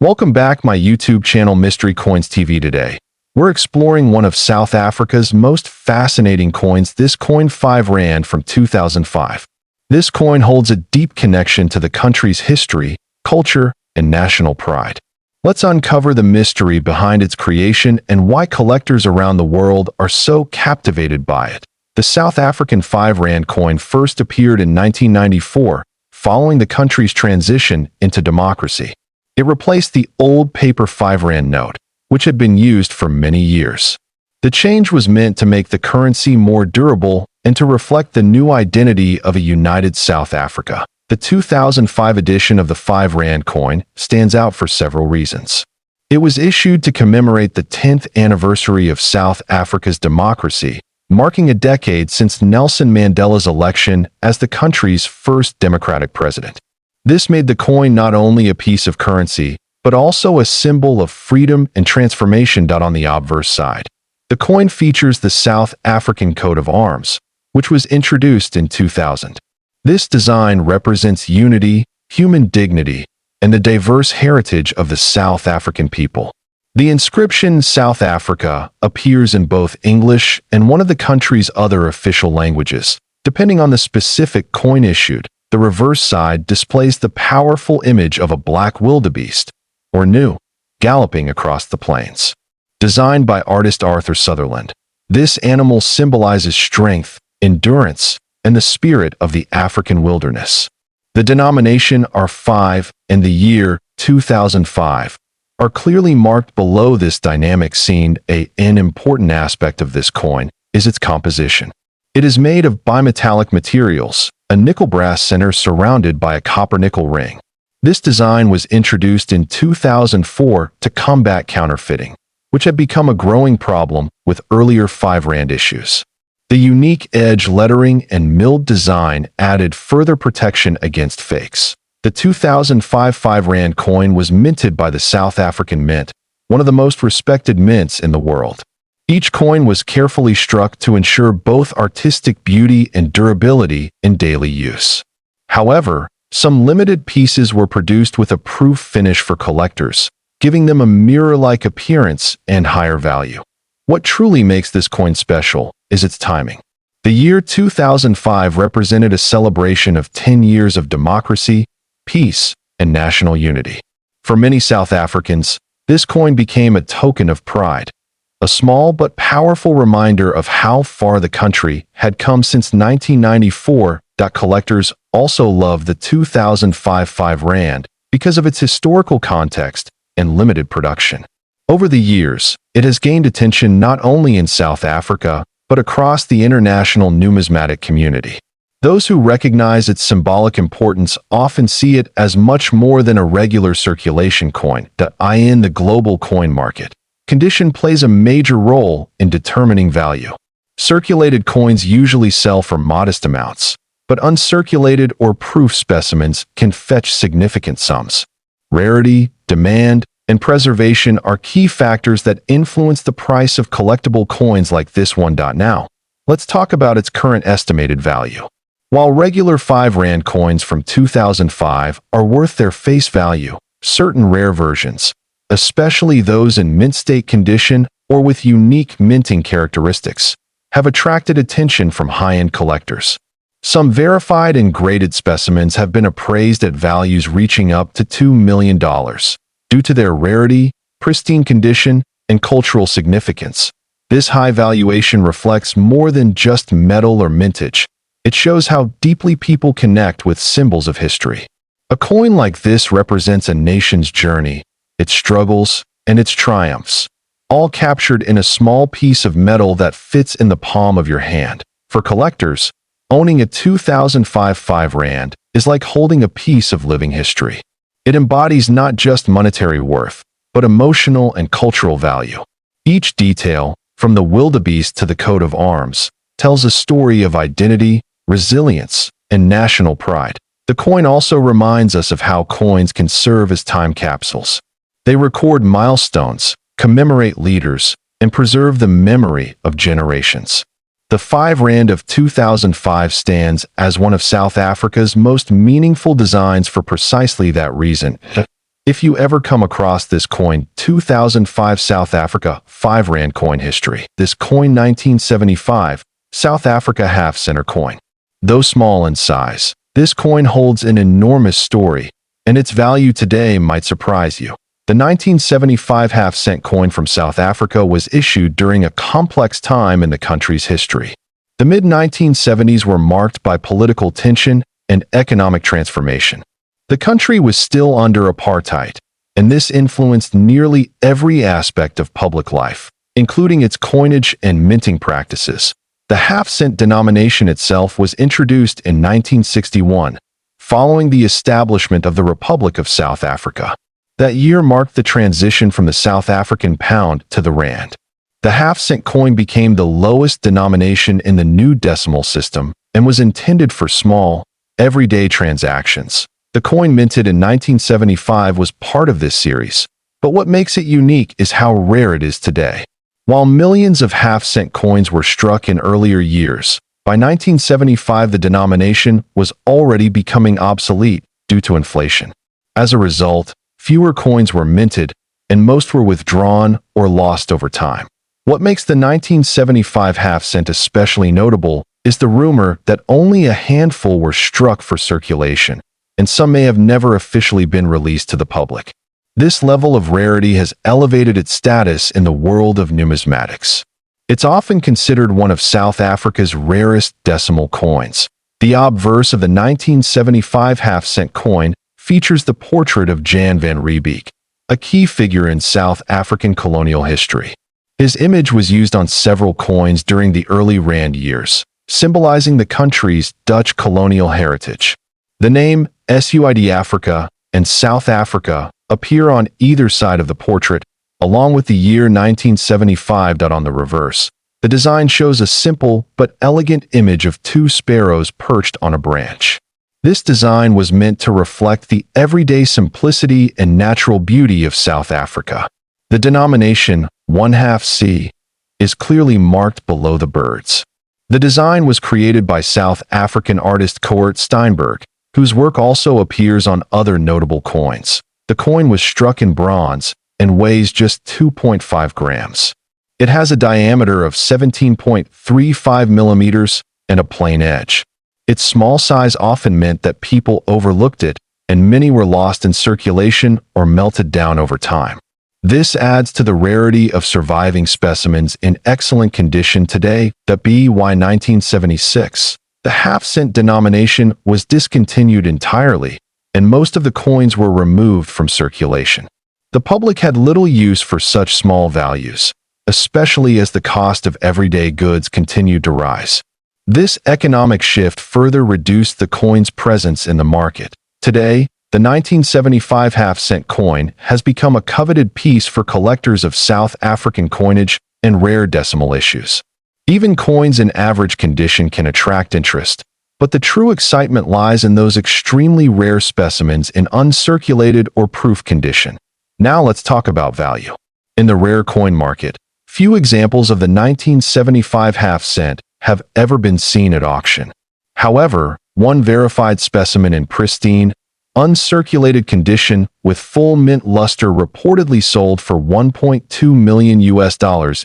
Welcome back my YouTube channel Mystery Coins TV today. We're exploring one of South Africa's most fascinating coins, this coin 5 Rand from 2005. This coin holds a deep connection to the country's history, culture, and national pride. Let's uncover the mystery behind its creation and why collectors around the world are so captivated by it. The South African 5 Rand coin first appeared in 1994, following the country's transition into democracy. It replaced the old paper 5 Rand note, which had been used for many years. The change was meant to make the currency more durable and to reflect the new identity of a united South Africa. The 2005 edition of the 5 Rand coin stands out for several reasons. It was issued to commemorate the 10th anniversary of South Africa's democracy, marking a decade since Nelson Mandela's election as the country's first democratic president. This made the coin not only a piece of currency, but also a symbol of freedom and transformation. On the obverse side, the coin features the South African coat of arms, which was introduced in 2000. This design represents unity, human dignity, and the diverse heritage of the South African people. The inscription South Africa appears in both English and one of the country's other official languages, depending on the specific coin issued. The reverse side displays the powerful image of a black wildebeest, or gnu, galloping across the plains. Designed by artist Arthur Sutherland, this animal symbolizes strength, endurance, and the spirit of the African wilderness. The denomination R5 and the year 2005 are clearly marked below this dynamic scene. An important aspect of this coin is its composition. It is made of bimetallic materials, a nickel-brass center surrounded by a copper-nickel ring. This design was introduced in 2004 to combat counterfeiting, which had become a growing problem with earlier 5 Rand issues. The unique edge lettering and milled design added further protection against fakes. The 2005 5 Rand coin was minted by the South African Mint, one of the most respected mints in the world. Each coin was carefully struck to ensure both artistic beauty and durability in daily use. However, some limited pieces were produced with a proof finish for collectors, giving them a mirror-like appearance and higher value. What truly makes this coin special is its timing. The year 2005 represented a celebration of 10 years of democracy, peace, and national unity. For many South Africans, this coin became a token of pride, a small but powerful reminder of how far the country had come since 1994. Collectors also love the 2005 5 Rand because of its historical context and limited production. Over the years, it has gained attention not only in South Africa, but across the international numismatic community. Those who recognize its symbolic importance often see it as much more than a regular circulation coin. In the global coin market, condition plays a major role in determining value. Circulated coins usually sell for modest amounts, but uncirculated or proof specimens can fetch significant sums. Rarity, demand, and preservation are key factors that influence the price of collectible coins like this one. Now, let's talk about its current estimated value. While regular 5 Rand coins from 2005 are worth their face value, certain rare versions, especially those in mint state condition or with unique minting characteristics, have attracted attention from high-end collectors. Some verified and graded specimens have been appraised at values reaching up to $2 million. Due to their rarity, pristine condition, and cultural significance, this high valuation reflects more than just metal or mintage. It shows how deeply people connect with symbols of history. A coin like this represents a nation's journey, its struggles, and its triumphs, all captured in a small piece of metal that fits in the palm of your hand. For collectors, owning a 2005 5 Rand is like holding a piece of living history. It embodies not just monetary worth, but emotional and cultural value. Each detail, from the wildebeest to the coat of arms, tells a story of identity, resilience, and national pride. The coin also reminds us of how coins can serve as time capsules. They record milestones, commemorate leaders, and preserve the memory of generations. The 5 Rand of 2005 stands as one of South Africa's most meaningful designs for precisely that reason. If you ever come across this coin, 2005 South Africa 5 Rand coin history. This coin 1975, South Africa half-center coin. Though small in size, this coin holds an enormous story, and its value today might surprise you. The 1975 half-cent coin from South Africa was issued during a complex time in the country's history. The mid-1970s were marked by political tension and economic transformation. The country was still under apartheid, and this influenced nearly every aspect of public life, including its coinage and minting practices. The half-cent denomination itself was introduced in 1961, following the establishment of the Republic of South Africa. That year marked the transition from the South African pound to the rand. The half-cent coin became the lowest denomination in the new decimal system and was intended for small, everyday transactions. The coin minted in 1975 was part of this series, but what makes it unique is how rare it is today. While millions of half-cent coins were struck in earlier years, by 1975 the denomination was already becoming obsolete due to inflation. As a result, fewer coins were minted, and most were withdrawn or lost over time. What makes the 1975 half-cent especially notable is the rumor that only a handful were struck for circulation, and some may have never officially been released to the public. This level of rarity has elevated its status in the world of numismatics. It's often considered one of South Africa's rarest decimal coins. The obverse of the 1975 half-cent coin features the portrait of Jan van Riebeeck, a key figure in South African colonial history. His image was used on several coins during the early Rand years, symbolizing the country's Dutch colonial heritage. The name SUID Africa and South Africa appear on either side of the portrait, along with the year 1975 on the reverse. The design shows a simple but elegant image of two sparrows perched on a branch. This design was meant to reflect the everyday simplicity and natural beauty of South Africa. The denomination, 1/2 C, is clearly marked below the birds. The design was created by South African artist Coert Steinberg, whose work also appears on other notable coins. The coin was struck in bronze and weighs just 2.5 grams. It has a diameter of 17.35 millimeters and a plain edge. Its small size often meant that people overlooked it, and many were lost in circulation or melted down over time. This adds to the rarity of surviving specimens in excellent condition today. By 1976, the half-cent denomination was discontinued entirely, and most of the coins were removed from circulation. The public had little use for such small values, especially as the cost of everyday goods continued to rise. This economic shift further reduced the coin's presence in the market. Today, the 1975 half-cent coin has become a coveted piece for collectors of South African coinage and rare decimal issues. Even coins in average condition can attract interest, but the true excitement lies in those extremely rare specimens in uncirculated or proof condition. Now let's talk about value. In the rare coin market, few examples of the 1975 half-cent have ever been seen at auction. However, one verified specimen in pristine, uncirculated condition with full mint luster reportedly sold for $1.2 million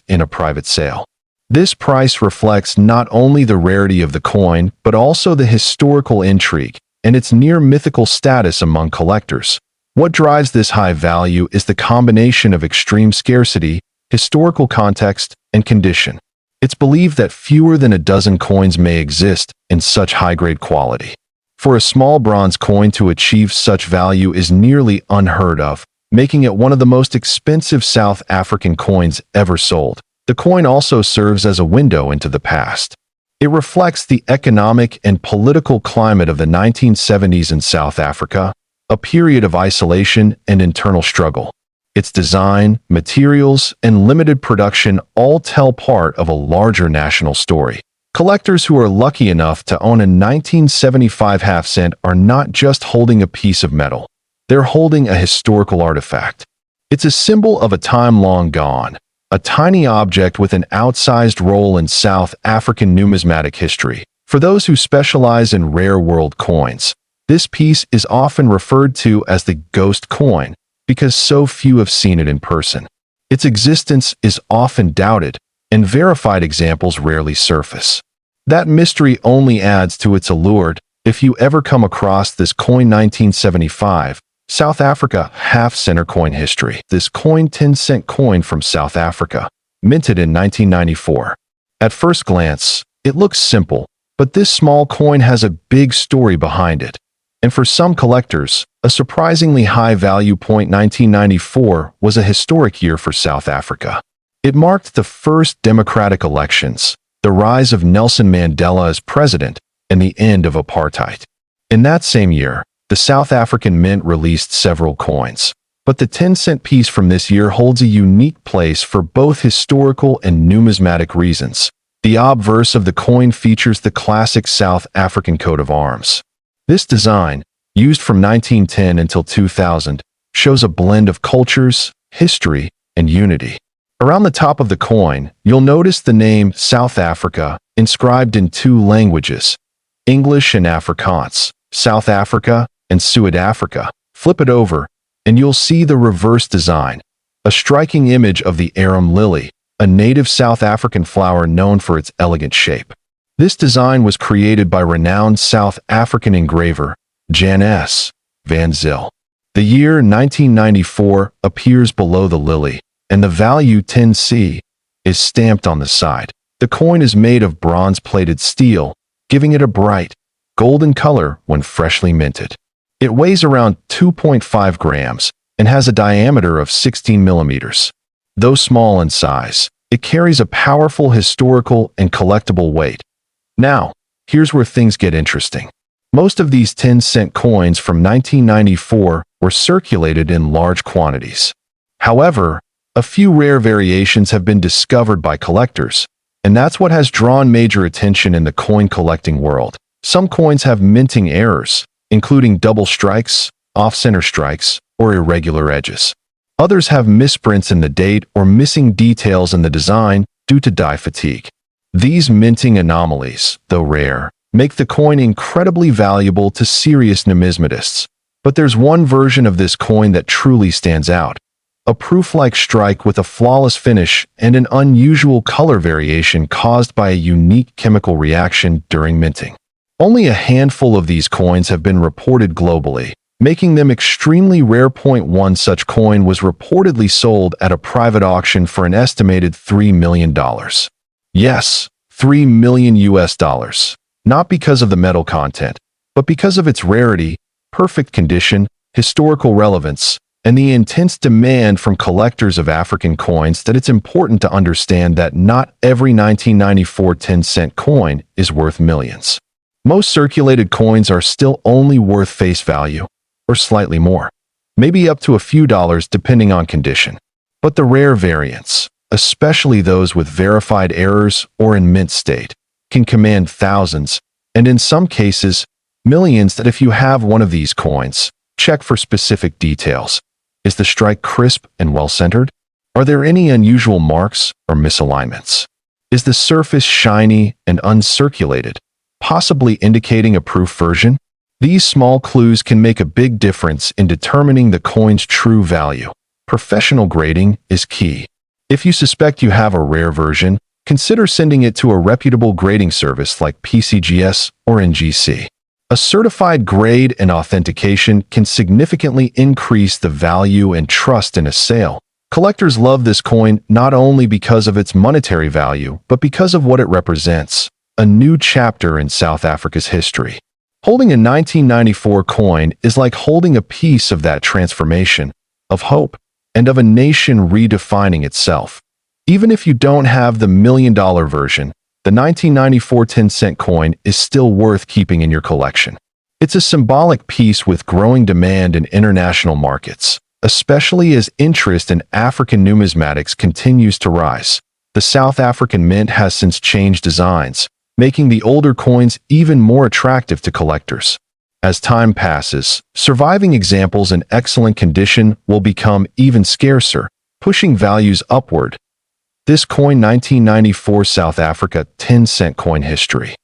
in a private sale. This price reflects not only the rarity of the coin, but also the historical intrigue and its near-mythical status among collectors. What drives this high value is the combination of extreme scarcity, historical context, and condition. It's believed that fewer than a dozen coins may exist in such high-grade quality. For a small bronze coin to achieve such value is nearly unheard of, making it one of the most expensive South African coins ever sold. The coin also serves as a window into the past. It reflects the economic and political climate of the 1970s in South Africa, a period of isolation and internal struggle. Its design, materials, and limited production all tell part of a larger national story. Collectors who are lucky enough to own a 1975 half-cent are not just holding a piece of metal. They're holding a historical artifact. It's a symbol of a time long gone, a tiny object with an outsized role in South African numismatic history. For those who specialize in rare world coins, this piece is often referred to as the ghost coin, because so few have seen it in person. Its existence is often doubted, and verified examples rarely surface. That mystery only adds to its allure. If you ever come across this coin 1975, South Africa half-center coin history. This coin 10-cent coin from South Africa, minted in 1994. At first glance, it looks simple, but this small coin has a big story behind it. And for some collectors, a surprisingly high value. 1994 was a historic year for South Africa. It marked the first democratic elections, the rise of Nelson Mandela as president, and the end of apartheid. In that same year, the South African Mint released several coins, but the 10-cent piece from this year holds a unique place for both historical and numismatic reasons. The obverse of the coin features the classic South African coat of arms. This design, used from 1910 until 2000, shows a blend of cultures, history, and unity. Around the top of the coin, you'll notice the name South Africa inscribed in two languages, English and Afrikaans, South Africa and Suid-Afrika. Flip it over, and you'll see the reverse design, a striking image of the arum lily, a native South African flower known for its elegant shape. This design was created by renowned South African engraver, Jan S. van Zyl. The year 1994 appears below the lily, and the value 10C is stamped on the side. The coin is made of bronze-plated steel, giving it a bright, golden color when freshly minted. It weighs around 2.5 grams and has a diameter of 16 millimeters. Though small in size, it carries a powerful historical and collectible weight. Now, here's where things get interesting. Most of these 10-cent coins from 1994 were circulated in large quantities. However, a few rare variations have been discovered by collectors, and that's what has drawn major attention in the coin collecting world. Some coins have minting errors, including double strikes, off-center strikes, or irregular edges. Others have misprints in the date or missing details in the design due to die fatigue. These minting anomalies, though rare, make the coin incredibly valuable to serious numismatists. But there's one version of this coin that truly stands out. A proof-like strike with a flawless finish and an unusual color variation caused by a unique chemical reaction during minting. Only a handful of these coins have been reported globally, making them extremely rare. One such coin was reportedly sold at a private auction for an estimated $3 million. Yes, $3 million US. Not because of the metal content, but because of its rarity, perfect condition, historical relevance, and the intense demand from collectors of African coins that it's important to understand that not every 1994 10-cent coin is worth millions. Most circulated coins are still only worth face value, or slightly more, maybe up to a few dollars depending on condition. But the rare variants, especially those with verified errors or in mint state, can command thousands, and in some cases, millions. That if you have one of these coins, check for specific details. Is the strike crisp and well-centered? Are there any unusual marks or misalignments? Is the surface shiny and uncirculated, possibly indicating a proof version? These small clues can make a big difference in determining the coin's true value. Professional grading is key. If you suspect you have a rare version, consider sending it to a reputable grading service like PCGS or NGC. A certified grade and authentication can significantly increase the value and trust in a sale. Collectors love this coin not only because of its monetary value, but because of what it represents, a new chapter in South Africa's history. Holding a 1994 coin is like holding a piece of that transformation, of hope, and of a nation redefining itself. Even if you don't have the $1 million version, the 1994 10-cent coin is still worth keeping in your collection. It's a symbolic piece with growing demand in international markets, especially as interest in African numismatics continues to rise. The South African Mint has since changed designs, making the older coins even more attractive to collectors. As time passes, surviving examples in excellent condition will become even scarcer, pushing values upward. This coin 1994 South Africa 10-cent coin history.